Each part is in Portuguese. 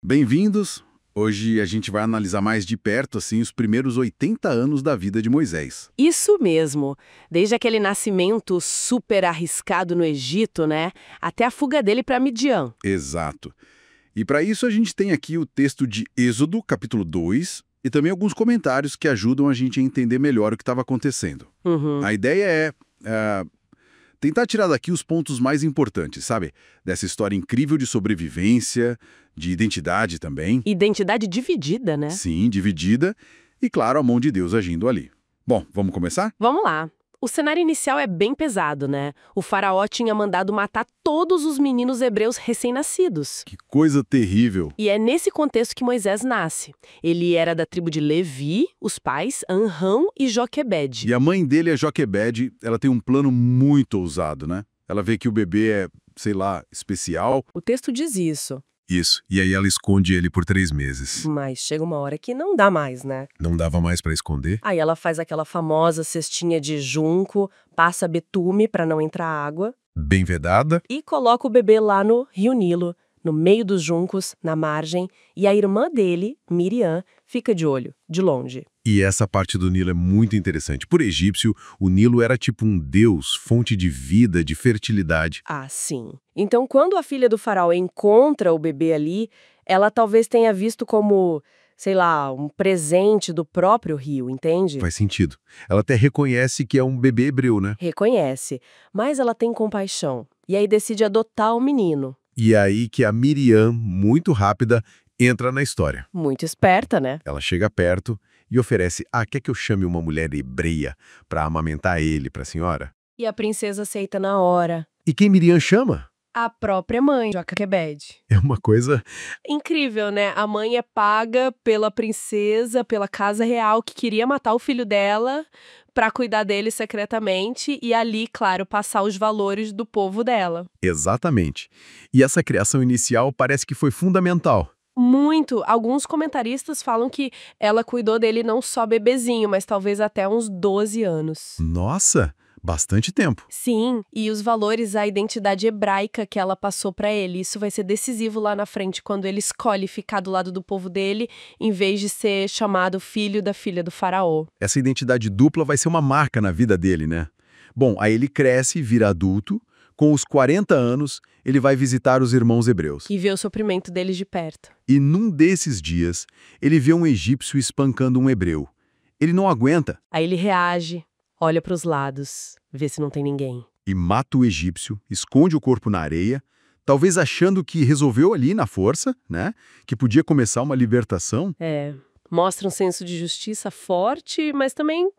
Bem-vindos! Hoje a gente vai analisar mais de perto assim os primeiros 80 anos da vida de Moisés. Isso mesmo. Desde aquele nascimento super arriscado no Egito, né? Até a fuga dele para Midian. Exato. E para isso a gente tem aqui o texto de Êxodo, capítulo 2, e também alguns comentários que ajudam a gente a entender melhor o que estava acontecendo. Uhum. A ideia é tentar tirar daqui os pontos mais importantes, sabe? Dessa história incrível de sobrevivência, de identidade também. Identidade dividida, né? Sim, dividida, e claro, a mão de Deus agindo ali. Bom, vamos começar? Vamos lá. O cenário inicial é bem pesado, né? O faraó tinha mandado matar todos os meninos hebreus recém-nascidos. Que coisa terrível. E é nesse contexto que Moisés nasce. Ele era da tribo de Levi, os pais, Anrão e Joquebede. E a mãe dele, a Joquebede, ela tem um plano muito ousado, né? Ela vê que o bebê é, sei lá, especial. O texto diz isso. Isso, e aí ela esconde ele por 3 meses. Mas chega uma hora que não dá mais, né? Não dava mais pra esconder? Aí ela faz aquela famosa cestinha de junco, passa betume para não entrar água Bem vedada? e coloca o bebê lá no Rio Nilo, no meio dos juncos, na margem, e a irmã dele, Miriam, fica de olho, de longe. E essa parte do Nilo é muito interessante. Por egípcio, o Nilo era tipo um deus, fonte de vida, de fertilidade. Ah, sim. Então, quando a filha do faraó encontra o bebê ali, ela talvez tenha visto como, sei lá, um presente do próprio rio, entende? Faz sentido. Ela até reconhece que é um bebê hebreu, né? Reconhece, mas ela tem compaixão. E aí decide adotar o menino. E é aí que a Miriam, muito rápida, entra na história. Muito esperta, né? Ela chega perto e oferece: quer que eu chame uma mulher hebreia para amamentar ele para a senhora? E a princesa aceita na hora. E quem Miriam chama? A própria mãe, Joquebede. É uma coisa... Incrível, né? A mãe é paga pela princesa, pela casa real, que queria matar o filho dela para cuidar dele secretamente e ali, claro, passar os valores do povo dela. Exatamente. E essa criação inicial parece que foi fundamental. Muito. Alguns comentaristas falam que ela cuidou dele não só bebezinho, mas talvez até uns 12 anos. Nossa, bastante tempo. Sim, e os valores, a identidade hebraica que ela passou para ele, isso vai ser decisivo lá na frente, quando ele escolhe ficar do lado do povo dele, em vez de ser chamado filho da filha do faraó. Essa identidade dupla vai ser uma marca na vida dele, né? Bom, aí ele cresce, vira adulto. Com os 40 anos, ele vai visitar os irmãos hebreus. E vê o sofrimento deles de perto. E num desses dias, ele vê um egípcio espancando um hebreu. Ele não aguenta Aí ele reage, olha para os lados, vê se não tem ninguém. e mata o egípcio, esconde o corpo na areia, talvez achando que resolveu ali na força, né? Que podia começar uma libertação. Mostra um senso de justiça forte, mas também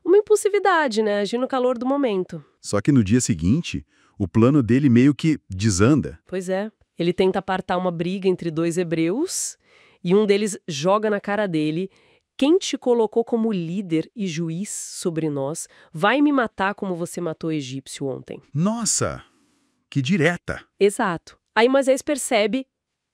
uma impulsividade, né? Agir no calor do momento. Só que no dia seguinte, o plano dele meio que desanda. Pois é. Ele tenta apartar uma briga entre dois hebreus e um deles joga na cara dele: quem te colocou como líder e juiz sobre nós vai me matar como você matou o egípcio ontem. Nossa, que direta! Exato. Aí Moisés percebe,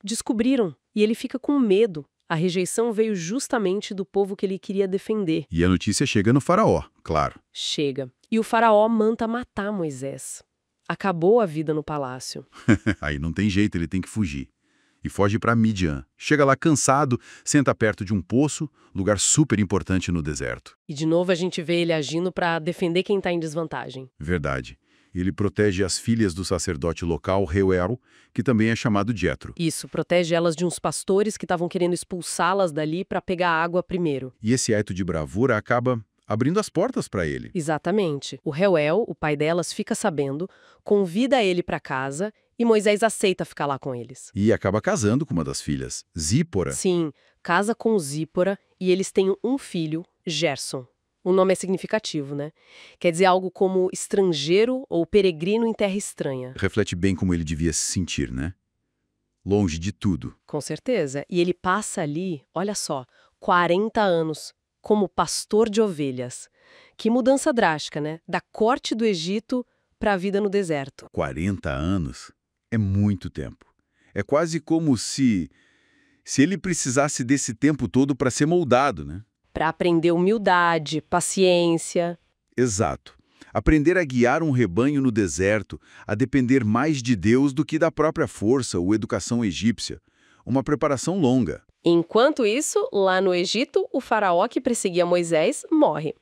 descobriram, e ele fica com medo. A rejeição veio justamente do povo que ele queria defender. E a notícia chega no faraó, claro. Chega. E o faraó manda matar Moisés. Acabou a vida no palácio. Aí não tem jeito, ele tem que fugir. E foge para Midian. Chega lá cansado, senta perto de um poço, lugar super importante no deserto. E de novo a gente vê ele agindo para defender quem está em desvantagem. Verdade. Ele protege as filhas do sacerdote local, Reuel, que também é chamado Jetro. Isso, protege elas de uns pastores que estavam querendo expulsá-las dali para pegar água primeiro. E esse ato de bravura acaba abrindo as portas para ele. Exatamente. O Reuel, o pai delas, fica sabendo, convida ele para casa e Moisés aceita ficar lá com eles. E acaba casando com uma das filhas, Zípora. Sim, casa com Zípora e eles têm um filho, Gerson. O nome é significativo, né? Quer dizer algo como estrangeiro ou peregrino em terra estranha. Reflete bem como ele devia se sentir, né? Longe de tudo. Com certeza. E ele passa ali, olha só, 40 anos como pastor de ovelhas. Que mudança drástica, né? Da corte do Egito para a vida no deserto. 40 anos é muito tempo. É quase como se ele precisasse desse tempo todo para ser moldado, né? Para aprender humildade, paciência. Exato. Aprender a guiar um rebanho no deserto, a depender mais de Deus do que da própria força ou educação egípcia. uma preparação longa. Enquanto isso, lá no Egito, o faraó que perseguia Moisés morre.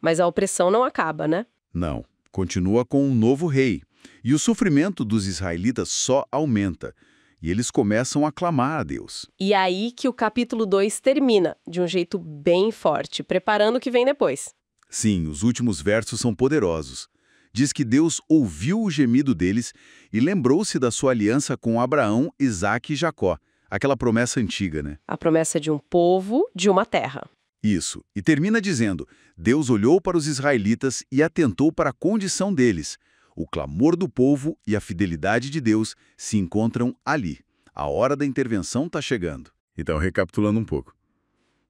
Mas a opressão não acaba, né? Não, continua com um novo rei. E o sofrimento dos israelitas só aumenta. E eles começam a clamar a Deus. E aí que o capítulo 2 termina, de um jeito bem forte, preparando o que vem depois. Sim, os últimos versos são poderosos. Diz que Deus ouviu o gemido deles e lembrou-se da sua aliança com Abraão, Isaque e Jacó. Aquela promessa antiga, né? A promessa de um povo, de uma terra. Isso. E termina dizendo: Deus olhou para os israelitas e atentou para a condição deles. O clamor do povo e a fidelidade de Deus se encontram ali. A hora da intervenção está chegando. Então, recapitulando um pouco.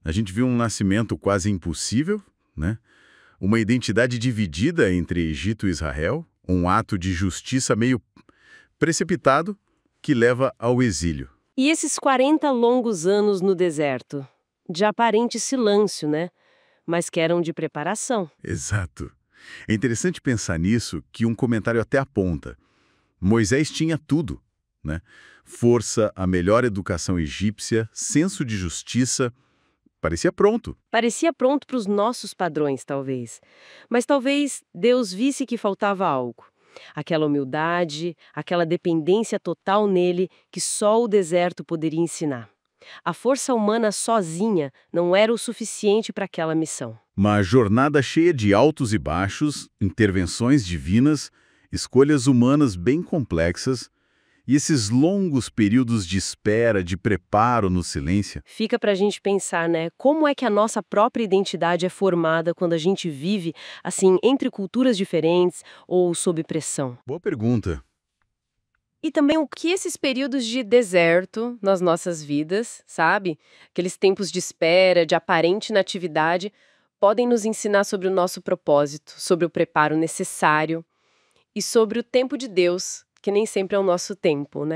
A gente viu um nascimento quase impossível, né? Uma identidade dividida entre Egito e Israel, um ato de justiça meio precipitado que leva ao exílio. E esses 40 longos anos no deserto, de aparente silêncio, né? Mas que eram de preparação. Exato. É interessante pensar nisso, que um comentário até aponta. Moisés tinha tudo, né? Força, a melhor educação egípcia, senso de justiça. Parecia pronto. Parecia pronto para os nossos padrões, talvez. Mas talvez Deus visse que faltava algo. Aquela humildade, aquela dependência total nele que só o deserto poderia ensinar. A força humana sozinha não era o suficiente para aquela missão. Uma jornada cheia de altos e baixos, intervenções divinas, escolhas humanas bem complexas e esses longos períodos de espera, de preparo no silêncio. Fica para a gente pensar, né? Como é que a nossa própria identidade é formada quando a gente vive, assim, entre culturas diferentes ou sob pressão? Boa pergunta. E também o que esses períodos de deserto nas nossas vidas, sabe? Aqueles tempos de espera, de aparente inatividade, podem nos ensinar sobre o nosso propósito, sobre o preparo necessário e sobre o tempo de Deus, que nem sempre é o nosso tempo, né?